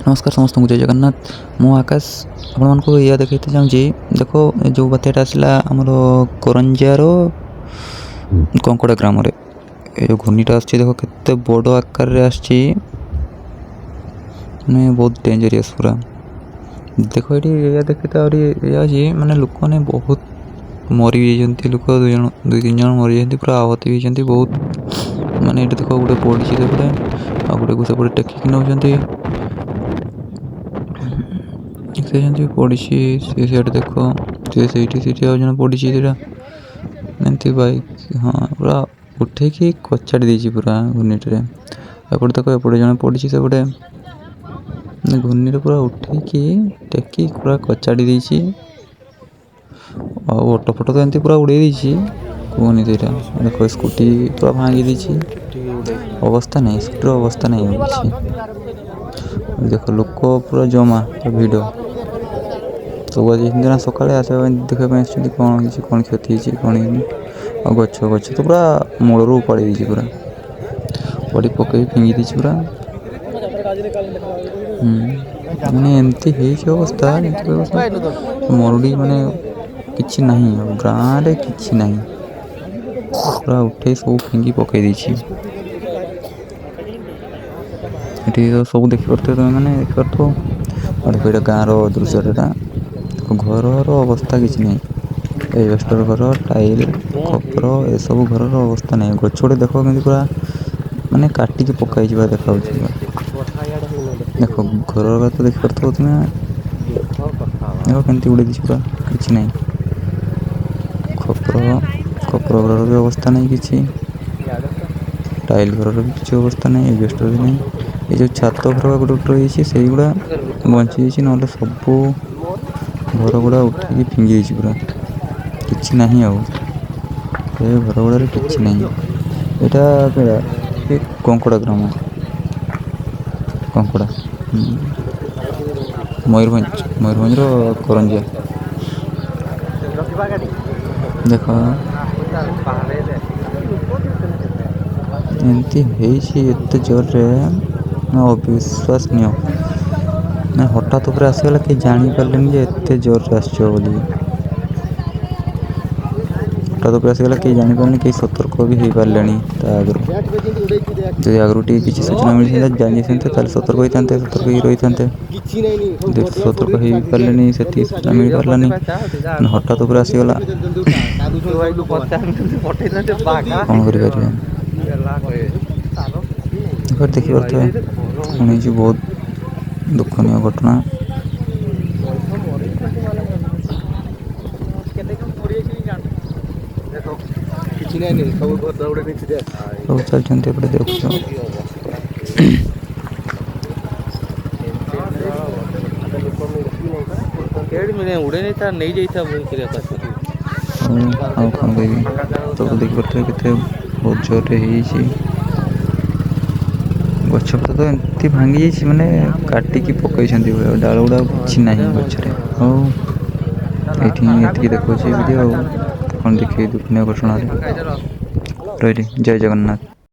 नमस्कार समस्त को जय जगन्नाथ मु आकाश आपण को या देखते चाहूँगी देख जो बात्याटा आसला आमर करंजार कंकड़ा ग्राम जो घूर्णीटा आस देख के बड़ आकार मैंने बहुत डेंजरियस पूरा देख ये देखते माने लोक मैंने बहुत मरी जाती लोक दुई तीन जन मरी जाती पूरा आहत भी होती बहुत माने ये देख गोटे पड़ी सेपटे आ गोटे को सेपटे टेकिक नौ पड़ी सीट देख सी आज पड़ी एमती बैक हाँ पूरा उठे कचाड़ी देती पूरा घूर्णीटे एपटे देख एपटे जन पड़ी सेपटे घूर्णी पूरा उठे टेकी पूरा कचाड़ी देती ऑटो फोटो तो एमती पूरा उड़े कहनी देख स्कूटी पूरा भांगी देती अवस्था नहीं स्कूटर अवस्था नहीं देख लोक पूरा जमा भिड़ सब आज सकाଳେ आसा देखा कौन कौन क्षति कौन गच गच तो पूरा मूलर उपाड़ी देती पूरा पड़ी पकई फिंगी देती पूरा मैंने एमती अवस्था मरुड़ी माने किछि नहीं गाँव रे किछि नहीं पूरा उठे सब फिंगी पकई देती ये सब देखिपे तुम मैंने देखिपो देख ये गाँव दृश्यटा घर अवस्था किसी नहीं एस्टर घर टाइल खपर ये सब घर अवस्था नहीं गचे देख कि पूरा माने काटिकी पकई देखा देख घर तो देखिपे तुम देख कमी उड़े दी पूरा किसी नहीं खपर खपर घर भी अवस्था नहीं किसी टाइल घर भी किसी अवस्था नहीं एस्टर भी नहीं ये जो छात घर गोटे गोटे रही से गुड़ा बची ना सब घर गुड़ा उठे फिंगी देती पूरा किसी ना घर गुड़े किसी ना यहाँ कंकड़ा ग्राम कंकड़ा मयूरभंज करंजिया देख एमती एत जोर अविश्वसनीय ना हठात ऊपर आसगला कि जापारे एत जोर बोली हठात ऊपर आसगला कि जापारे कहीं सतर्क भी हो पारे आगर जो आगु किसी सूचना मिलता जानी सतर्क होता सतर्क ही रही था सतर्क हो पारे से सूचना मिल पारानी हठात ऊपर आसगला कौन कर देखिए बहुत दुखनीय घटना सब चलते देख उड़े नहीं जाता कौन कह सब देखिए बहुत जोर गछपत तो एमती भांगी मैंने काटिकी पकई डाल गुड़ा कि ना गचरे ये देखा वीडियो कौन देखिए दुखनीय घटना रही जय जगन्नाथ।